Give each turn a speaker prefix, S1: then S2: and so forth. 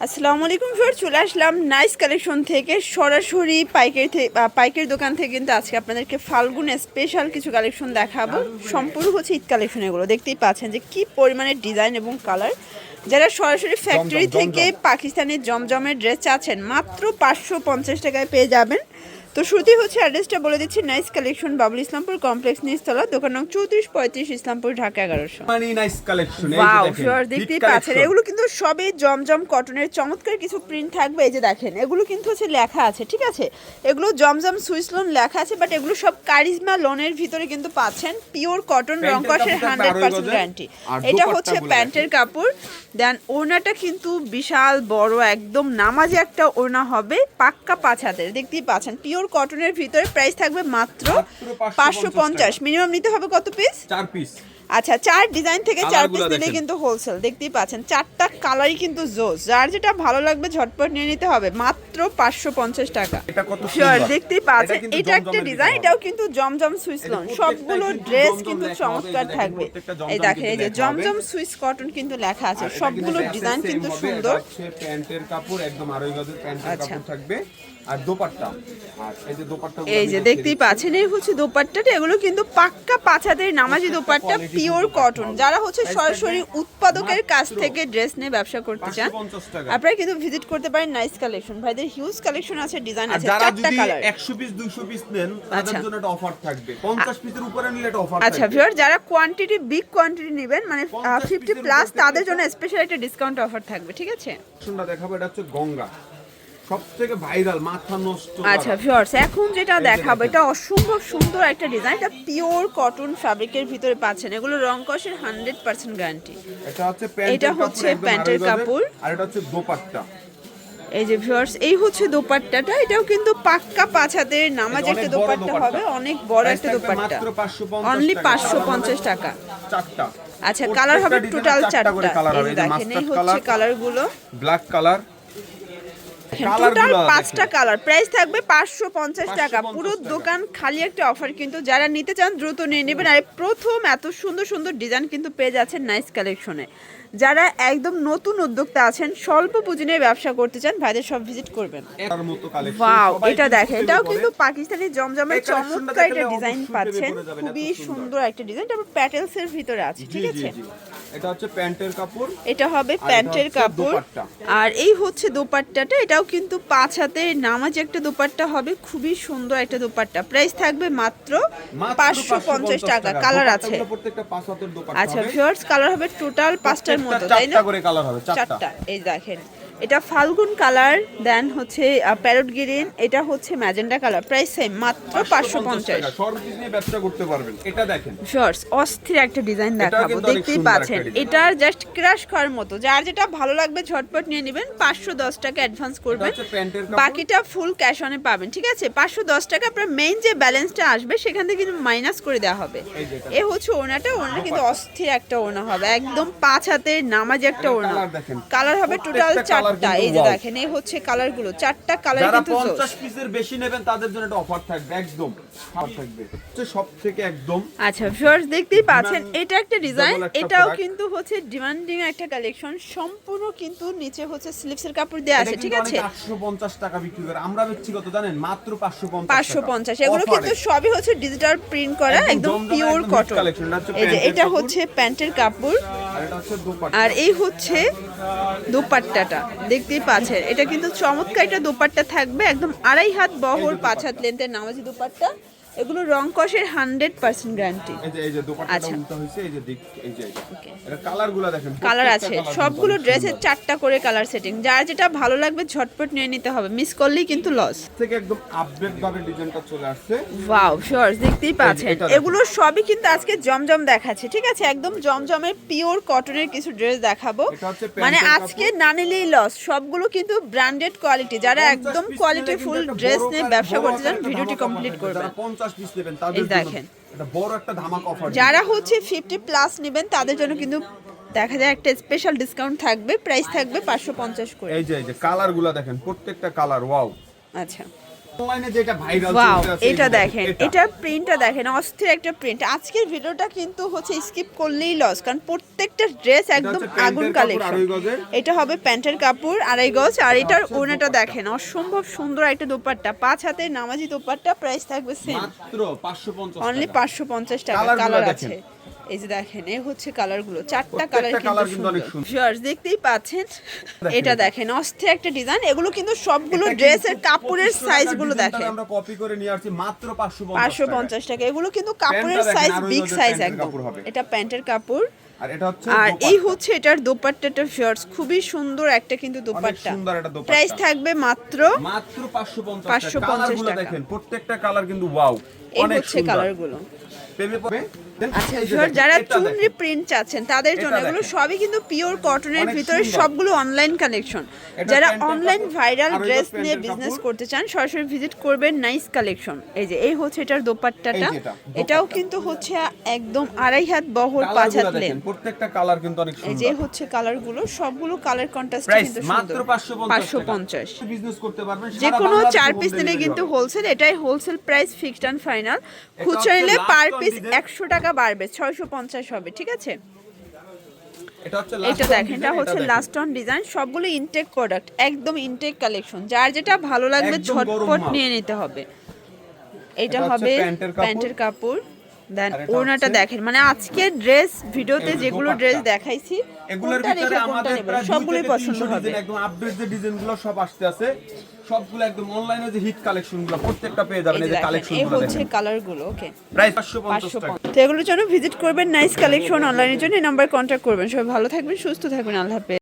S1: আসসালামু আলাইকুম স্যার, চলে আসলাম নাইস কালেকশন থেকে সরাসরি পাইকারি দোকান থেকে। কিন্তু আজকে আপনাদেরকে ফাল্গুনে স্পেশাল কিছু কালেকশন দেখাবো। সম্পূর্ণ হচ্ছে ঈদ কালেকশন। এগুলো দেখতেই পাচ্ছেন যে কি পরিমাণের ডিজাইন এবং কালার। যারা সরাসরি ফ্যাক্টরি থেকে পাকিস্তানি জমজমের ড্রেস চাচ্ছেন মাত্র 550 টাকায় পেয়ে যাবেন। তো শুরুতেই হচ্ছে অ্যাড্রেসটা বলে দিচ্ছি, nice collection, Babul Islampur complex, নিচতলা, দোকান নং 3435, ইসলামপুর, ঢাকা 1100।
S2: মানে নাইস কালেকশন।
S1: ওয়াও শিওর, দেখতেই পাচ্ছেন এগুলো কিন্তু সবই জমজম কটনের চমৎকার কিছু প্রিন্ট থাকবে। এই যে দেখেন, এগুলো কিন্তু হচ্ছে লেখা আছে, ঠিক আছে, এগুলো জমজম সুইস লোন লেখা আছে, বাট এগুলো সব কারিজমা লোনের ভিতরে কিন্তু পাচ্ছেন। পিওর কটন, রং কষের 100% গ্যারান্টি। এটা হচ্ছে প্যান্টের কাপড়। দেন ওড়নাটা কিন্তু বিশাল বড়, একদম নামাজি একটা ওড়না হবে, পাক্কা 5 হাতের। দেখতেই পাচ্ছেন পিওর কটনের ভিতরে। প্রাইস থাকবে মাত্র 550। মিনিমাম নিতে হবে কত পিস?
S2: 4 পিস।
S1: আচ্ছা, 4 ডিজাইন থেকে 4 পিস নিলে কিন্তু হোলসেল। দেখতেই পাচ্ছেন 4টা কালারই কিন্তু জোস। যার যেটা ভালো লাগবে ঝটপট নিয়ে নিতে হবে, মাত্র 550 টাকা।
S2: এটা কত
S1: শিওর,
S2: সুন্দর
S1: দেখতেই পাচ্ছেন এটা একটা ডিজাইন। এটাও কিন্তু জমজম সুইস লোন। সবগুলো ড্রেস কিন্তু চমৎকার থাকবে। এই দেখেন, এই যে জমজম সুইস কটন কিন্তু লেখা আছে। সবগুলো ডিজাইন কিন্তু সুন্দর।
S2: প্যান্টের কাপড় একদম আড়াই গজের প্যান্টের কাপড় থাকবে। আর দোপাট্টা, আর এই যে দোপাট্টা,
S1: এই যে দেখতেই পাচ্ছেন, এই হচ্ছে দোপাট্টাটা। এগুলো কিন্তু পাক্কা 5 হাতের নামাজি দোপাট্টা, পিওর কটন। যারা হচ্ছে সরাসরি উৎপাদকের কাছ থেকে ড্রেস নিয়ে ব্যবসা করতে চান, আপনারা কিন্তু ভিজিট করতে পারেন নাইস কালেকশন। ভাইদের হিউজ কালেকশন আছে, ডিজাইন আছে, 4টা কালার।
S2: 100 পিস 200 পিস নেন, তাদের জন্য একটা অফার থাকবে। 50 পিসের উপরে নিলে একটা অফার থাকবে।
S1: আচ্ছা ভিউয়ার, যারা কোয়ান্টিটি বিগ কোয়ান্টিটি নেবেন, মানে 50 প্লাস, তাদের জন্য স্পেশাল একটা ডিসকাউন্ট অফার থাকবে, ঠিক আছে।
S2: শুনটা দেখাবো, এটা হচ্ছে গঙ্গা, সবথেকে ভাইরাল, মাথা নষ্ট।
S1: আচ্ছা ভিউয়ার্স, এখন যেটা দেখাবো এটা অসম্ভব সুন্দর একটা ডিজাইন। এটা পিওর কটন ফ্যাব্রিকের ভিতরে পাচ্ছেন। এগুলো রং কষের 100% গ্যারান্টি। এটা হচ্ছে প্যান্টের কাপড়,
S2: আর এটা হচ্ছে দোপাট্টা।
S1: এই যে ভিউয়ার্স, এই হচ্ছে দোপাট্টাটা। এটাও কিন্তু পাক্কা 5 হাতের নামাজ একটা দোপাট্টা হবে, অনেক বড় একটা দোপাট্টা। অনলি 550 টাকা।
S2: 4টা।
S1: আচ্ছা, কালার হবে টোটাল 4টা। এই দেখেন, এই হচ্ছে কালারগুলো।
S2: ব্ল্যাক কালার,
S1: টোটাল 5টা কালার। প্রাইস থাকবে 550 টাকা। পুরো দোকান খালি একটা অফার কিন্তু। যারা নিতে চান দ্রুত নিয়ে নেবেন। আর প্রথম এত সুন্দর সুন্দর ডিজাইন কিন্তু পেয়ে যাচ্ছেন নাইস কালেকশনে। যারা একদম নতুন উদ্যোক্তা আছেন, স্বল্প পুঁজি নিয়ে ব্যবসা করতে চান, ভাইদের সব ভিজিট করবেন। ওয়াও, এটা দেখেন, এটাও কিন্তু পাকিস্তানি জমজমের চমৎকার একটা ডিজাইন পাচ্ছেন। খুবই সুন্দর একটা ডিজাইন। তারপর প্যাটেলস এর ভিতরে আছে, ঠিক আছে।
S2: এটা হচ্ছে প্যান্টের কাপড়,
S1: এটা হবে প্যান্টের কাপড়। আর এই হচ্ছে দোপাট্টাটা। এটাও কিন্তু 5 হাতের নামাজি একটা দোপাট্টা হবে, খুবই সুন্দর একটা দোপাট্টা। প্রাইস থাকবে মাত্র 550 টাকা। কালার আছে
S2: প্রত্যেকটা 5 হাতের দোপাট্টা।
S1: আচ্ছা ভিউয়ার্স, কালার হবে টোটাল 5টার মতো, তাই না?
S2: 4টা করে কালার হবে,
S1: 4টা। এই দেখেন, এটা ফাল্গুন কালার, দেন হচ্ছে প্যারট গ্রিন, এটা হচ্ছে ম্যাজেন্ডা কালার। প্রাইস সেম, মাত্র 550।
S2: সর্বকিছু নিয়ে ব্যবসা করতে পারবেন। এটা দেখেন
S1: শর্টস, অস্থির একটা ডিজাইন দেখাবো। দেখতেই পাচ্ছেন, এটা জাস্ট ক্রাশ করার মতো। যার যেটা ভালো লাগবে ঝটপট নিয়ে নেবেন। 510 টাকা অ্যাডভান্স করবেন, বাকিটা ফুল ক্যাশ অনে পাবেন, ঠিক আছে। 510 টাকা আপনার মেইন যে ব্যালেন্সটা আসবে সেখান থেকে কিন্তু মাইনাস করে দেওয়া হবে। এ হচ্ছে ওড়নাটা। ওড়না কিন্তু অস্থির একটা ওড়না হবে, একদম 5 হাতের নামাজি একটা ওড়না। কালার হবে টোটাল 4টা। এই যে দেখেন, এই হচ্ছে কালারগুলো, 4টা কালার কিন্তু।
S2: 50 পিসের বেশি নেবেন তাদের জন্য একটা অফার থাকবে, একদম অফার থাকবে। সবথেকে একদম।
S1: আচ্ছা ভিউয়ার্স, দেখতেই পাচ্ছেন এটা একটা ডিজাইন। এটাও কিন্তু হচ্ছে ডিমান্ডিং একটা কালেকশন। সম্পূর্ণ কিন্তু নিচে হচ্ছে স্লিপসের কাপড় দেয়া আছে, ঠিক আছে।
S2: 850 টাকা বিক্রি করে, আমরা বেচছি কত জানেন? মাত্র
S1: 550। এগুলো কিন্তু সবই হচ্ছে ডিজিটাল প্রিন্ট করা, একদম পিওর কটন। এই যে এটা হচ্ছে প্যান্টের কাপড়,
S2: আর এটা হচ্ছে দোপাট্টা।
S1: আর এই হচ্ছে দোপাট্টাটা। দেখতেই পাচ্ছেন, এটা কিন্তু চমৎকার একটা দোপাট্টা থাকবে, একদম 2.5 হাত বহর, 5 হাত লেন্থের নামাজি দোপাট্টা। এগুলো রং কষের 100% গ্যারান্টি।
S2: এই যে দোপাট্টাটা উল্টা হইছে, এই যে এই যে এটা কালারগুলো দেখেন,
S1: কালার আছে সবগুলো ড্রেসের 4টা করে কালার সেটিং। যার যেটা ভালো লাগবে ঝটপট নিয়ে নিতে হবে, মিস করলেই কিন্তু লস।
S2: থেকে একদম আপডেট ভাবে ডিজাইনটা চলে আসছে।
S1: ওয়াও শর্টস, দেখতেই পাচ্ছেন এগুলো সবই কিন্তু আজকে জমজম দেখাচ্ছে, ঠিক আছে। একদম জমজমের পিওর কটনের কিছু ড্রেস দেখাবো, মানে আজকে না নিলেই লস। সবগুলো কিন্তু ব্র্যান্ডেড কোয়ালিটি। যারা একদম কোয়ালিটি ফুল ড্রেস নিয়ে ব্যবসা করতে চান, ভিডিওটি কমপ্লিট করবেন।
S2: 50 পিস নেবেন তাদের জন্য
S1: দেখেন
S2: এটা বড় একটা ধামাকা অফার।
S1: যারা হচ্ছে 50 প্লাস নেবেন তাদের জন্য কিন্তু দেখা যায় একটা স্পেশাল ডিসকাউন্ট থাকবে। প্রাইস থাকবে 550 করে।
S2: এই যে কালারগুলো দেখেন, প্রত্যেকটা কালার ওয়াও।
S1: আচ্ছা,
S2: অনলাইনে যেটা ভাইরাল
S1: ওয়াও,
S2: চলতে আছে
S1: এটা দেখেন, এটার প্রিন্টটা দেখেন, অস্থির একটা প্রিন্ট। আজকের ভিডিওটা কিন্তু হচ্ছে স্কিপ করলেই লস, কারণ প্রত্যেকটা ড্রেস একদম
S2: হচ্ছে
S1: আগুন
S2: প্যান্টের কাপড়
S1: কালেকশন।
S2: 2.5 গজের।
S1: এটা হবে প্যান্টের কাপড় 2.5 গজ, আর এটার
S2: হচ্ছে
S1: ওড়নাটা
S2: দোপাট্টা।
S1: দেখেন, অসম্ভব সুন্দর একটা দোপাট্টা, 5 হাতের নামাজি দোপাট্টা, প্রাইস থাকবে সেম
S2: মাত্র 550
S1: অনলি
S2: টাকা।
S1: 550 টাকা।
S2: কালারগুলো
S1: কালার
S2: দেখেন।
S1: আছে, এই যে দেখেন, এই হচ্ছে কালারগুলো, 4টা
S2: প্রত্যেকটা
S1: কালার
S2: কালার
S1: কিন্তু
S2: কিন্তু অনেক
S1: সুন্দর।
S2: সুন্দর।
S1: ভিউয়ার্স দেখতেই পাচ্ছেন,
S2: দেখেন
S1: এটা
S2: এটা।
S1: দেখেন, অস্থির একটা ডিজাইন। এগুলো কিন্তু সবগুলো
S2: এটা কিন্তু
S1: ড্রেসের কাপড়ের
S2: 2500
S1: সাইজগুলো
S2: টাকার
S1: দেখেন,
S2: ডিজাইনটা আমরা কপি করে নিয়ে আসছি মাত্র 550
S1: 550 টাকা। এগুলো কিন্তু কাপড়ের
S2: প্যান্টটা দেখেন,
S1: সাইজ
S2: আড়াই
S1: বিগ
S2: গজের
S1: সাইজ
S2: প্যান্টের
S1: একদম।
S2: কাপড় হবে।
S1: এটা প্যান্টের কাপড়,
S2: আর এটা হচ্ছে
S1: আর এই
S2: দোপাট্টা।
S1: হচ্ছে এটার দোপাট্টাটা ভিউয়ার্স, খুবই সুন্দর একটা কিন্তু দোপাট্টা।
S2: সুন্দর একটা দোপাট্টা।
S1: প্রাইস থাকবে মাত্র
S2: মাত্র 550
S1: 550
S2: কালারগুলো
S1: টাকা।
S2: দেখেন, প্রত্যেকটা কালার কিন্তু ওয়াও,
S1: এই
S2: অনেক
S1: হচ্ছে
S2: সুন্দর।
S1: কালারগুলো।
S2: প্রেমে পড়বে।
S1: আচ্ছা
S2: এই যে
S1: ভিউয়ার,
S2: দেখেন,
S1: যারা
S2: এটা
S1: চুনরি
S2: দেখেন।
S1: প্রিন্ট চাচ্ছেন তাদের জন্য,
S2: এটা
S1: এগুলো
S2: দেখেন।
S1: সবই কিন্তু পিওর কটনের
S2: অনেক
S1: ভিতরে,
S2: সুন্দর।
S1: সবগুলো অনলাইন কালেকশন।
S2: এটা
S1: যারা
S2: প্যান্টের
S1: অনলাইন
S2: কাপড়,
S1: ভাইরাল
S2: আড়াই গজ
S1: ড্রেস নিয়ে
S2: প্যান্টের
S1: বিজনেস
S2: কাপড়।
S1: করতে চান, সরাসরি ভিজিট করবেন নাইস কালেকশন। এই যে এই হচ্ছে এটার দোপাট্টাটা,
S2: এই যে এটা,
S1: এটাও
S2: দোপাট্টা।
S1: কিন্তু হচ্ছে একদম 2.5 হাত বহর, 5
S2: কালারগুলো
S1: হাত
S2: দেখেন,
S1: লেন্থ।
S2: প্রত্যেকটা কালার কিন্তু অনেক
S1: এই যে
S2: সুন্দর।
S1: হচ্ছে কালারগুলো, সবগুলো কালার কন্ট্রাস্ট
S2: প্রাইস
S1: কিন্তু
S2: মাত্র
S1: সুন্দর।
S2: 550
S1: 550।
S2: বিজনেস করতে পারবেন,
S1: যে
S2: সারা
S1: কোনো
S2: বাংলাদেশে
S1: 4
S2: home
S1: পিস নিলে
S2: delivery
S1: কিন্তু
S2: হবে।
S1: হোলসেল, এটাই wholesale price fixed and final. খুচরা
S2: হচ্ছে
S1: নিলে
S2: last
S1: per
S2: on
S1: piece
S2: design।
S1: 100 টাকা বাড়বে, 650 হবে, ঠিক আছে?
S2: এটা হচ্ছে
S1: এটা
S2: last on
S1: দেখেন, এটা
S2: design,
S1: হচ্ছে
S2: দেখেন।
S1: লাস্ট অন ডিজাইন, সবগুলো ইনটেক প্রোডাক্ট, একদম ইনটেক কালেকশন। যার যেটা ভালো লাগবে
S2: একদম গরম
S1: ঝটপট
S2: মাল।
S1: নিয়ে নিতে হবে। এটা
S2: এটা হচ্ছে
S1: হবে
S2: প্যান্টের কাপড়।
S1: প্যান্টের কাপড়, দেন
S2: আর এটা
S1: ওড়নাটা
S2: হচ্ছে-
S1: দেখেন, মানে আজকে ড্রেস ভিডিওতে
S2: এই যে
S1: যেগুলো
S2: দোপাট্টা।
S1: ড্রেস দেখাইছি,
S2: এগুলোর
S1: কোনটা
S2: ভিতরে
S1: রেখে কোনটা
S2: আমাদের
S1: নেবেন,
S2: প্রায় 2
S1: সবগুলোই
S2: থেকে
S1: পছন্দ
S2: 300
S1: হবে।
S2: ডিজাইন, একদম আপডেট যে ডিজাইনগুলো সব আসতে আছে, সবগুলো একদম অনলাইনে যে হিট কালেকশনগুলো প্রত্যেকটা পেয়ে যাবেন।
S1: এই
S2: এই
S1: যে
S2: যে
S1: দেখেন, এই
S2: কালেকশনগুলো
S1: হচ্ছে
S2: দেখেন,
S1: কালারগুলো, ওকে।
S2: প্রাইস 550 টাকা।
S1: 550। তো এগুলোর জন্য ভিজিট করবেন নাইস কালেকশন অনলাইনের জন্য, এই নাম্বার কন্ট্যাক্ট করবেন। সবাই ভালো থাকবেন, সুস্থ থাকবেন, আল্লাহ হাফেজ।